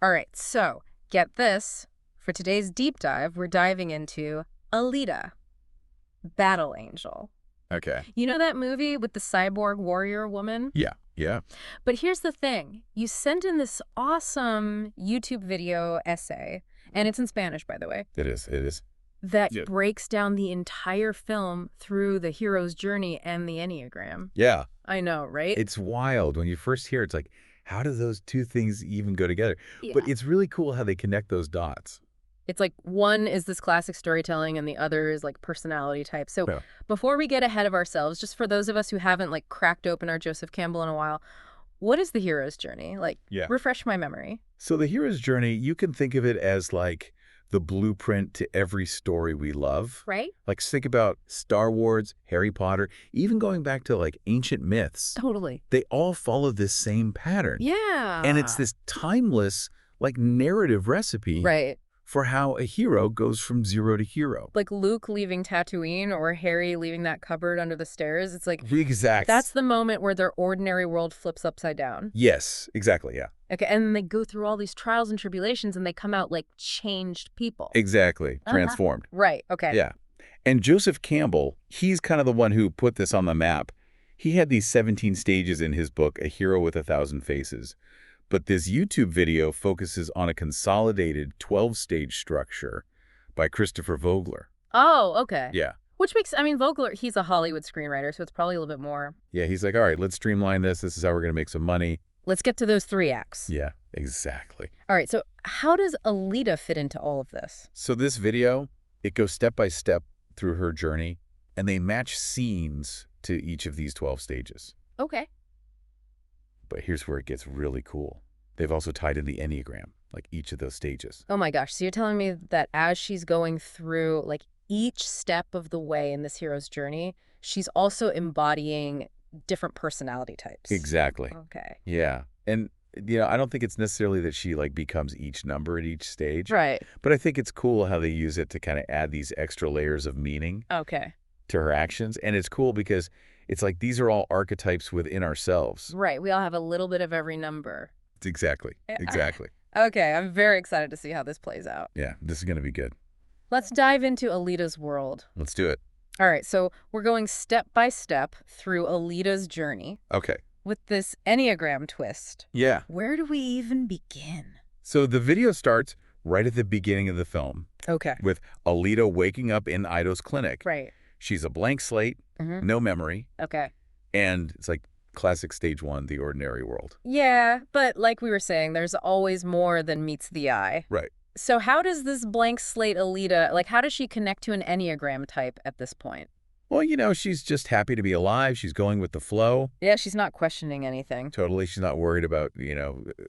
All right, so get this. For today's deep dive, we're diving into Alita, Battle Angel. Okay. You know that movie with the cyborg warrior woman? Yeah. Yeah. But here's the thing. You sent in this awesome YouTube video essay, and it's in Spanish, by the way, It is. It is. that Yeah. breaks down the entire film through the hero's journey and the Enneagram. Yeah. I know, right? It's wild. When you first hear it, it's like, how do those two things even go together? Yeah. But it's really cool how they connect those dots. It's like one is this classic storytelling and the other is like personality type. So Yeah. before we get ahead of ourselves, just for those of us who haven't like cracked open our Joseph Campbell in a while, what is the hero's journey? Like, Yeah. refresh my memory. So the hero's journey, you can think of it as like the blueprint to every story we love. Right? Like think about Star Wars, Harry Potter, even going back to like ancient myths. Totally. They all follow this same pattern. Yeah. And it's this timeless, like narrative recipe Right. for how a hero goes from zero to hero. Like Luke leaving Tatooine or Harry leaving that cupboard under the stairs. It's like, Exactly. that's the moment where their ordinary world flips upside down. Yes, exactly, yeah. Okay, and they go through all these trials and tribulations and they come out like changed people. Exactly. Transformed. Right, okay. Yeah. And Joseph Campbell, he's kind of the one who put this on the map. He had these 17 stages in his book, A Hero with a Thousand Faces. But this YouTube video focuses on a consolidated 12-stage structure by Christopher Vogler. Oh, okay. Yeah. Which makes, I mean, Vogler, he's a Hollywood screenwriter, so it's probably a little bit more. Yeah, he's like, all right, let's streamline this. This is how we're going to make some money. Let's get to those 3 acts. Yeah, exactly. All right, so how does Alita fit into all of this? So this video, it goes step by step through her journey, and they match scenes to each of these 12 stages. Okay. But here's where it gets really cool. They've also tied in the Enneagram, like each of those stages. Oh my gosh, so you're telling me that as she's going through, like, each step of the way in this hero's journey, she's also embodying different personality types. Exactly. Okay. Yeah. And, I don't think it's necessarily that she, like, becomes each number at each stage. Right. But I think it's cool how they use it to kind of add these extra layers of meaning Okay. to her actions. And it's cool because it's like these are all archetypes within ourselves. Right, we all have a little bit of every number. Exactly. Yeah. Exactly. Okay, I'm very excited to see how this plays out. Yeah, this is going to be good. Let's dive into Alita's world. Let's do it. All right, so we're going step by step through Alita's journey Okay. with this Enneagram twist. Yeah. Where do we even begin? So the video starts right at the beginning of the film Okay. with Alita waking up in Ido's clinic. Right. She's a blank slate, Mm-hmm. no memory, Okay. and it's like classic stage 1, the ordinary world. Yeah, but like we were saying, there's always more than meets the eye. Right. So how does this blank slate Alita, like how does she connect to an Enneagram type at this point? Well, she's just happy to be alive. She's going with the flow. Yeah, she's not questioning anything. Totally. She's not worried about,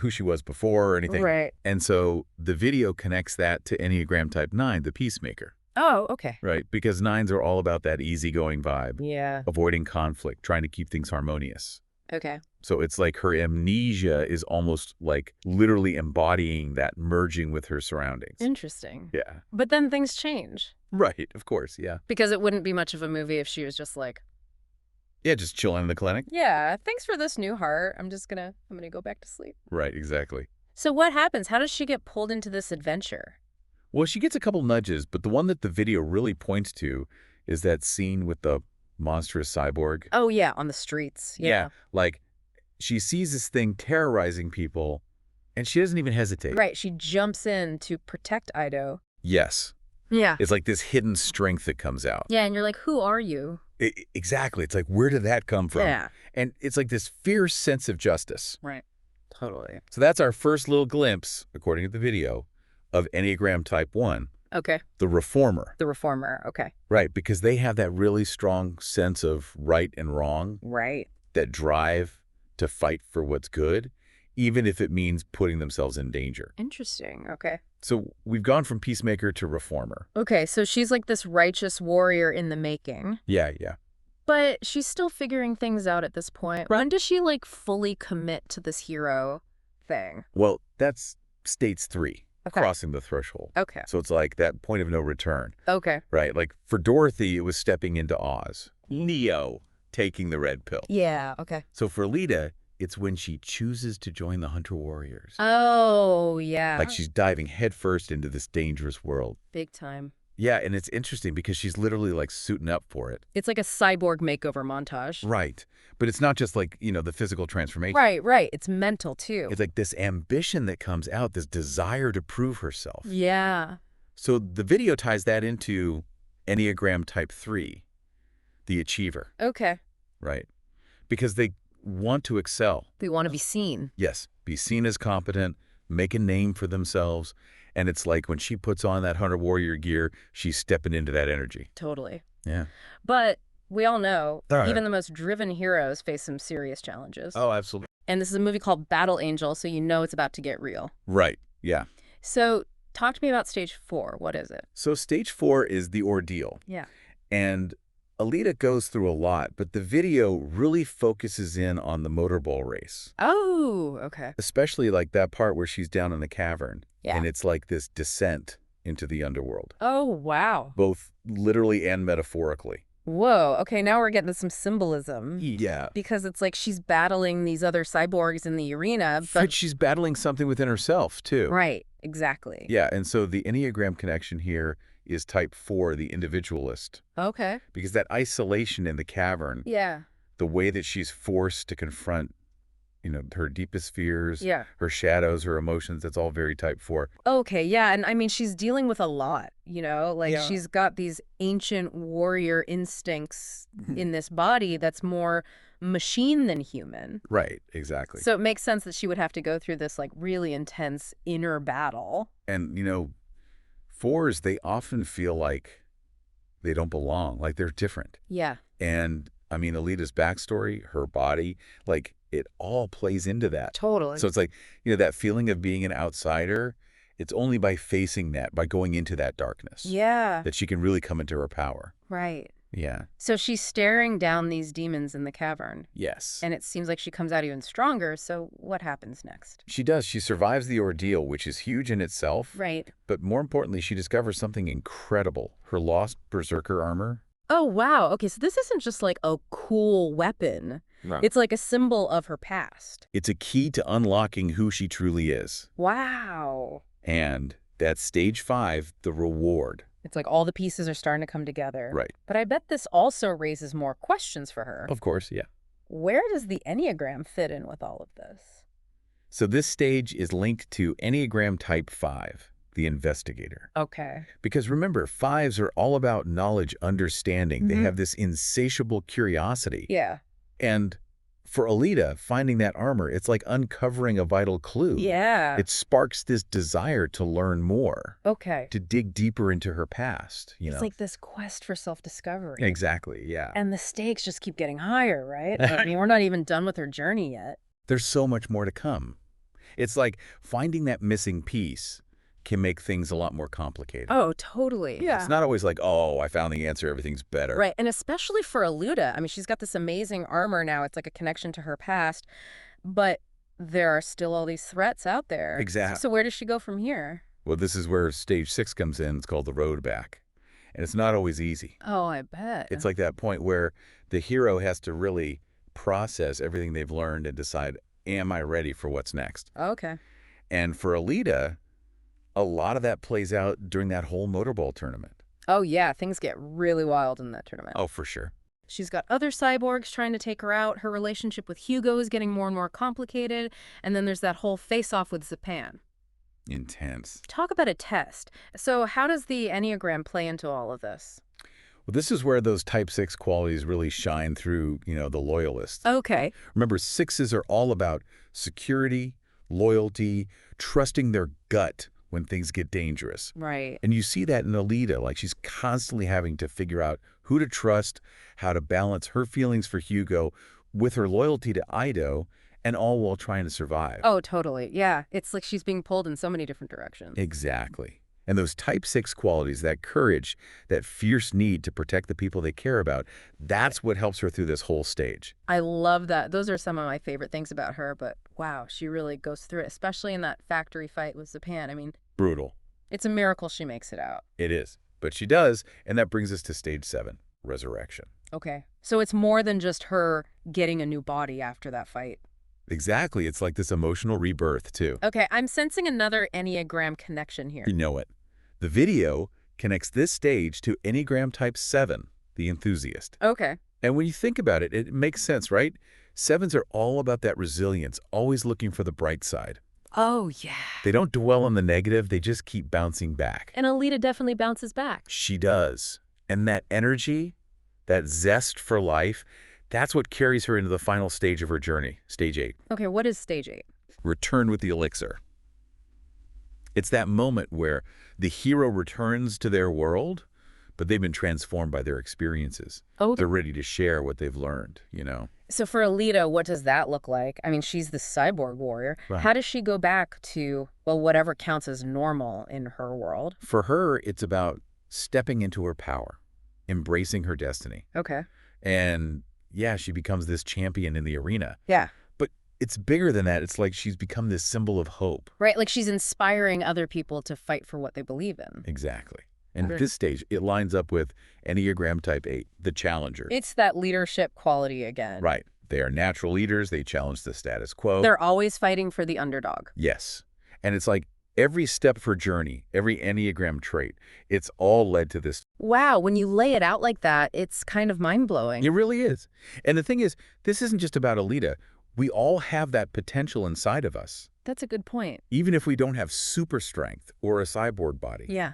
who she was before or anything. Right. And so the video connects that to Enneagram Type 9, the peacemaker. Oh, okay. Right. Because 9s are all about that easygoing vibe, Yeah. avoiding conflict, trying to keep things harmonious. Okay. So it's like her amnesia is almost like literally embodying that merging with her surroundings. Interesting. Yeah. But then things change. Right. Of course. Yeah. Because it wouldn't be much of a movie if she was just like, Yeah. Just chilling in the clinic. yeah, thanks for this new heart. I'm gonna go back to sleep. Right. Exactly. So what happens? How does she get pulled into this adventure? Well, she gets a couple nudges, but the one that the video really points to is that scene with the monstrous cyborg. Oh, yeah, on the streets. Yeah. Like she sees this thing terrorizing people and she doesn't even hesitate. Right. She jumps in to protect Ido. Yes. Yeah. It's like this hidden strength that comes out. Yeah, and you're like, who are you? Exactly. It's like, where did that come from? Yeah. And it's like this fierce sense of justice. Right. Totally. So that's our first little glimpse, according to the video, of Enneagram Type 1, Okay. the reformer. The reformer. Okay. Right, because they have that really strong sense of right and wrong, Right. that drive to fight for what's good, even if it means putting themselves in danger. Interesting. Okay. So we've gone from peacemaker to reformer. Okay, so she's like this righteous warrior in the making. Yeah, yeah. But she's still figuring things out at this point. Right. When does she like fully commit to this hero thing? Well, that's stage 3, Okay. crossing the threshold. Okay. So it's like that point of no return, Okay. right? Like for Dorothy, it was stepping into Oz. Neo taking the red pill. Yeah. Okay. So for Alita, It's when she chooses to join the Hunter Warriors. Oh, Like yeah. she's diving headfirst into this dangerous world. Big time. Yeah, and it's interesting because she's literally like suiting up for it. It's like a cyborg makeover montage. Right. But it's not just like, the physical transformation. Right, right. It's mental, too. It's like this ambition that comes out, this desire to prove herself. Yeah. So the video ties that into Enneagram Type 3, the achiever, Okay. right? Because they want to excel. They want to be seen. Yes, be seen as competent, make a name for themselves. And it's like when she puts on that Hunter Warrior gear, she's stepping into that energy. Totally. Yeah. But we all know, All right. even the most driven heroes face some serious challenges. Oh, absolutely. And this is a movie called Battle Angel, so you know it's about to get real. Right. Yeah. So talk to me about stage 4. What is it? So stage 4 is the ordeal. Yeah. And Alita goes through a lot, but the video really focuses in on the motorball race, Oh, okay. especially like that part where she's down in the cavern. Yeah. And it's like this descent into the underworld, Oh, wow. both literally and metaphorically. Whoa. Okay, now we're getting some symbolism. Yeah. Because it's like she's battling these other cyborgs in the arena, But but... she's battling something within herself, too. Right, exactly. Yeah, and so the Enneagram connection here is type 4, the individualist, Okay. because that isolation in the cavern, Yeah. the way that she's forced to confront, her deepest fears, Yeah. her shadows, her emotions, that's all very type 4. Okay, yeah, and I mean, she's dealing with a lot, Like, Yeah. she's got these ancient warrior instincts in this body that's more machine than human. Right, exactly. So it makes sense that she would have to go through this, like, really intense inner battle. And, 4s, they often feel like they don't belong, like they're different. Yeah. And, I mean, Alita's backstory, her body, like, it all plays into that. Totally. So it's like, that feeling of being an outsider, it's only by facing that, by going into that darkness, Yeah. that she can really come into her power. Right. Yeah. So she's staring down these demons in the cavern, Yes. and it seems like she comes out even stronger, so what happens next? She does. She survives the ordeal, which is huge in itself. Right. But more importantly, she discovers something incredible. Her lost berserker armor. Oh, wow. Okay, so this isn't just like a cool weapon. No. It's like a symbol of her past. It's a key to unlocking who she truly is. Wow. And that's stage 5, the reward. It's like all the pieces are starting to come together. Right. But I bet this also raises more questions for her. Of course, yeah. Where does the Enneagram fit in with all of this? So this stage is linked to Enneagram Type 5, the investigator. Okay. Because remember, 5s are all about knowledge, understanding. They have this insatiable curiosity. Yeah. And for Alita, finding that armor, it's like uncovering a vital clue. Yeah. It sparks this desire to learn more, Okay. to dig deeper into her past, It's like this quest for self-discovery. Exactly, yeah. And the stakes just keep getting higher, right? I mean, we're not even done with her journey yet. There's so much more to come. It's like finding that missing piece can make things a lot more complicated. Oh, totally. It's not always like, oh, I found the answer, everything's better. Right, and especially for Alita. I mean, she's got this amazing armor now. It's like a connection to her past. But there are still all these threats out there. Exactly. So where does she go from here? Well, this is where stage 6 comes in. It's called the road back. And it's not always easy. Oh, I bet. It's like that point where the hero has to really process everything they've learned and decide, am I ready for what's next? Okay. And for Alita, a lot of that plays out during that whole motorball tournament. Oh, yeah, things get really wild in that tournament. Oh, for sure. She's got other cyborgs trying to take her out. Her relationship with Hugo is getting more and more complicated. And then there's that whole face-off with Zapan. Intense. Talk about a test. So how does the Enneagram play into all of this? Well, this is where those type 6 qualities really shine through, the loyalists. Okay. Remember, 6s are all about security, loyalty, trusting their gut when things get dangerous. Right. And you see that in Alita, like she's constantly having to figure out who to trust, how to balance her feelings for Hugo with her loyalty to Ido, and all while trying to survive. Oh, totally. Yeah. It's like she's being pulled in so many different directions. Exactly. And those type 6 qualities, that courage, that fierce need to protect the people they care about, that's what helps her through this whole stage. I love that. Those are some of my favorite things about her, but wow, she really goes through it, especially in that factory fight with Zapan. I mean, Brutal. it's a miracle she makes it out. It is. But she does, and that brings us to stage 7, resurrection. Okay. So it's more than just her getting a new body after that fight. Exactly. It's like this emotional rebirth, too. Okay, I'm sensing another Enneagram connection You here. know it. The video connects this stage to Enneagram Type 7, the enthusiast. Okay. And when you think about it, it makes sense, right? Sevens are all about that resilience, always looking for the bright side. Oh, yeah. They don't dwell on the negative, they just keep bouncing back. And Alita definitely bounces back. She does. And that energy, that zest for life, that's what carries her into the final stage of her journey, stage 8. Okay, what is stage 8? Return with the elixir. It's that moment where the hero returns to their world, but they've been transformed by their experiences. Oh, They're ready to share what they've learned. so for Alita, what does that look like? I mean, she's the cyborg warrior. Right. How does she go back to, well, whatever counts as normal in her world? For her, it's about stepping into her power, embracing her destiny. Okay. And yeah, she becomes this champion in the arena. Yeah. But it's bigger than that. It's like she's become this symbol of hope. Right, like she's inspiring other people to fight for what they believe in. Exactly. And Sure. at this stage, it lines up with Enneagram Type 8, the challenger. It's that leadership quality again. Right. They are natural leaders. They challenge the status quo. They're always fighting for the underdog. Yes. And it's like every step of her journey, every Enneagram trait, it's all led to this. Wow, when you lay it out like that, it's kind of mind-blowing. It really is. And the thing is, this isn't just about Alita. We all have that potential inside of us. That's a good point. Even if we don't have super strength or a cyborg body. Yeah.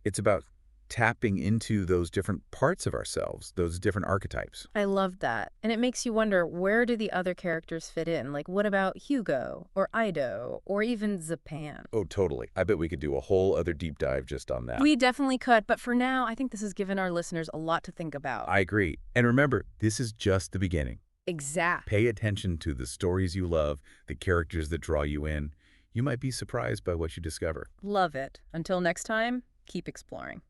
It's about tapping into those different parts of ourselves, those different archetypes. I love that. And it makes you wonder, where do the other characters fit in? Like, what about Hugo or Ido or even Zapan? Oh, totally. I bet we could do a whole other deep dive just on that. We definitely could, but for now, I think this has given our listeners a lot to think about. I agree. And remember, this is just the beginning. Exact. Pay attention to the stories you love, the characters that draw you in. You might be surprised by what you discover. Love it. Until next time, keep exploring.